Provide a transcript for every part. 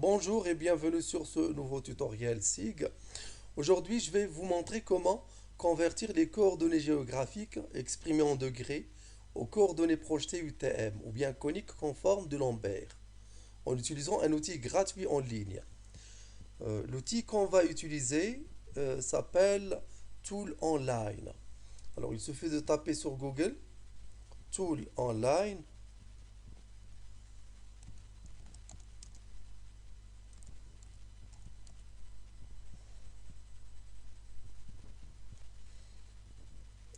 Bonjour et bienvenue sur ce nouveau tutoriel SIG. Aujourd'hui, je vais vous montrer comment convertir les coordonnées géographiques exprimées en degrés aux coordonnées projetées UTM ou bien coniques conformes de Lambert en utilisant un outil gratuit en ligne. L'outil qu'on va utiliser s'appelle Tool Online. Alors, il suffit de taper sur Google Tool Online.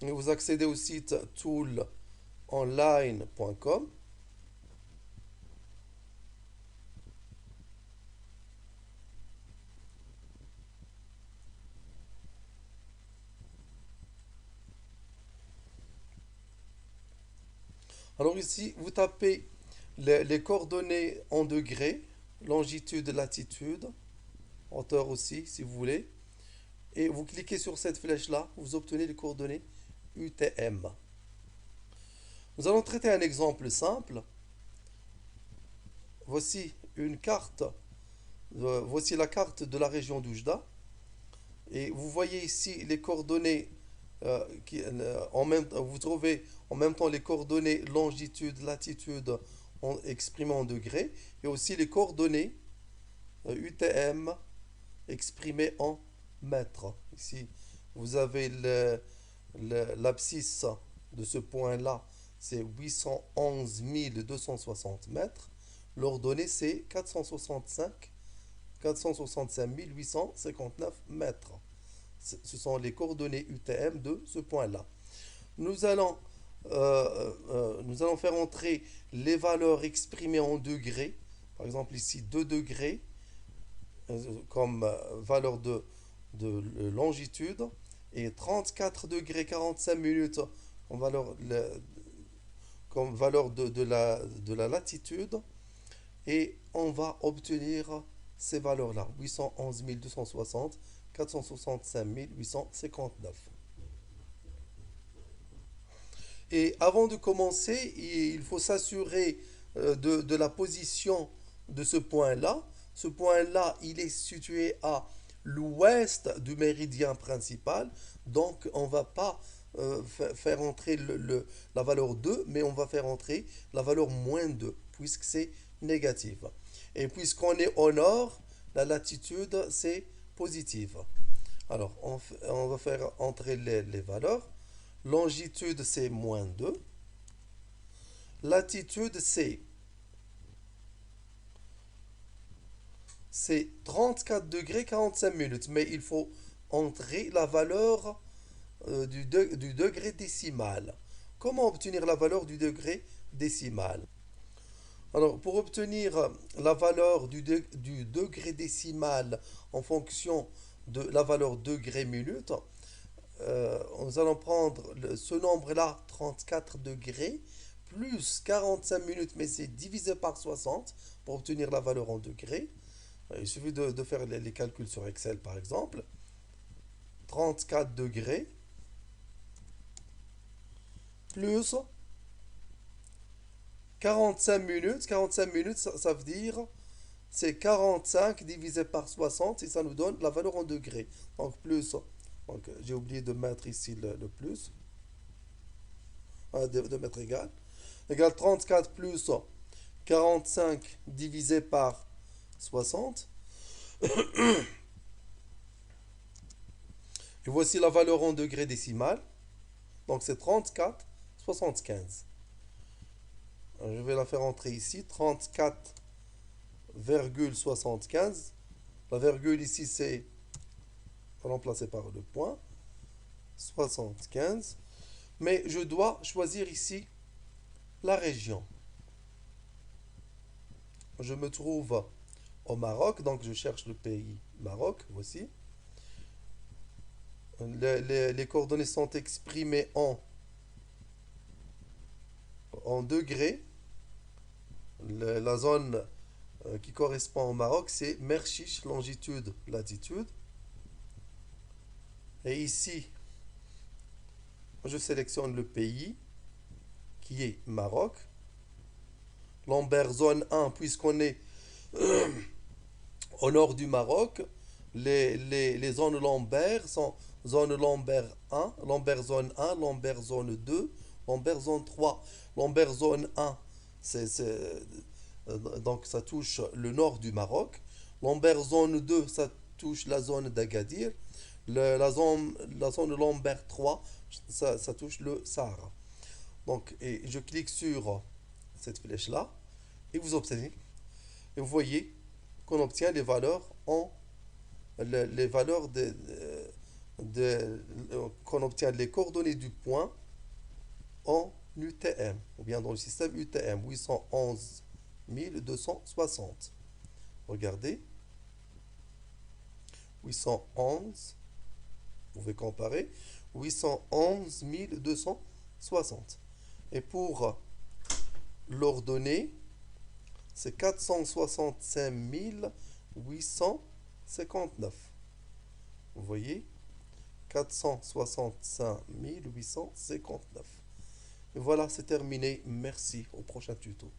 Et vous accédez au site toolonline.com. Alors ici, vous tapez les coordonnées en degrés, longitude, latitude, hauteur aussi, si vous voulez, et vous cliquez sur cette flèche-là, vous obtenez les coordonnées UTM. Nous allons traiter un exemple simple. Voici une carte, voici la carte de la région d'Oujda, et vous voyez ici les coordonnées vous trouvez en même temps les coordonnées longitude, latitude exprimées en degrés et aussi les coordonnées UTM exprimées en mètres. Ici, vous avez l'abscisse de ce point-là, c'est 811 260 mètres. L'ordonnée, c'est 465 859 mètres. Ce sont les coordonnées UTM de ce point-là. Nous allons, nous allons faire entrer les valeurs exprimées en degrés. Par exemple, ici 2 degrés comme valeur de longitude et 34 degrés 45 minutes comme valeur, comme valeur de la latitude. Et on va obtenir ces valeurs-là, 811 260, 465 859. Et avant de commencer, il faut s'assurer de la position de ce point-là. Ce point-là, il est situé à l'ouest du méridien principal. Donc, on ne va pas faire entrer la valeur 2, mais on va faire entrer la valeur moins 2, puisque c'est négatif. Et puisqu'on est au nord, la latitude, c'est positive. Alors, on va faire entrer les valeurs. Longitude, c'est moins 2. Latitude, c'est 34 degrés 45 minutes. Mais il faut entrer la valeur du degré décimal. Comment obtenir la valeur du degré décimal? Alors, pour obtenir la valeur du degré décimal en fonction de la valeur degré minute, nous allons prendre ce nombre-là, 34 degrés, plus 45 minutes, mais c'est divisé par 60 pour obtenir la valeur en degrés. Il suffit de faire les calculs sur Excel, par exemple. 34 degrés plus 45 minutes. 45 minutes, ça veut dire c'est 45 divisé par 60 et ça nous donne la valeur en degrés. Donc plus, donc j'ai oublié de mettre ici le plus, de mettre égal. Égal 34 plus 45 divisé par 60. Et voici la valeur en degrés décimal. Donc c'est 34,75. Je vais la faire entrer ici. 34,75. La virgule ici, c'est remplacé par le point. 75. Mais je dois choisir ici la région. Je me trouve au Maroc, donc je cherche le pays Maroc, voici. Les coordonnées sont exprimées en degrés. La zone qui correspond au Maroc, c'est Merchiche, longitude, latitude. Et ici, je sélectionne le pays qui est Maroc. Lambert zone 1, puisqu'on est Au nord du Maroc, les zones lombaires sont zone lombaire 1, lombaire zone 1, lombaire zone 2, lombaire zone 3. Lombaire zone 1, donc ça touche le nord du Maroc. Lombaire zone 2, ça touche la zone d'Agadir. La zone lombaire 3, ça touche le Sahara. Donc, et je clique sur cette flèche-là et vous obtenez, et vous voyez qu'on obtient les valeurs les valeurs qu'on obtient les coordonnées du point en UTM, ou bien dans le système UTM, 811 260. Regardez, 811, vous pouvez comparer, 811 260. Et pour l'ordonnée, c'est 465 859. Vous voyez, 465 859. Et voilà, c'est terminé. Merci. Au prochain tuto.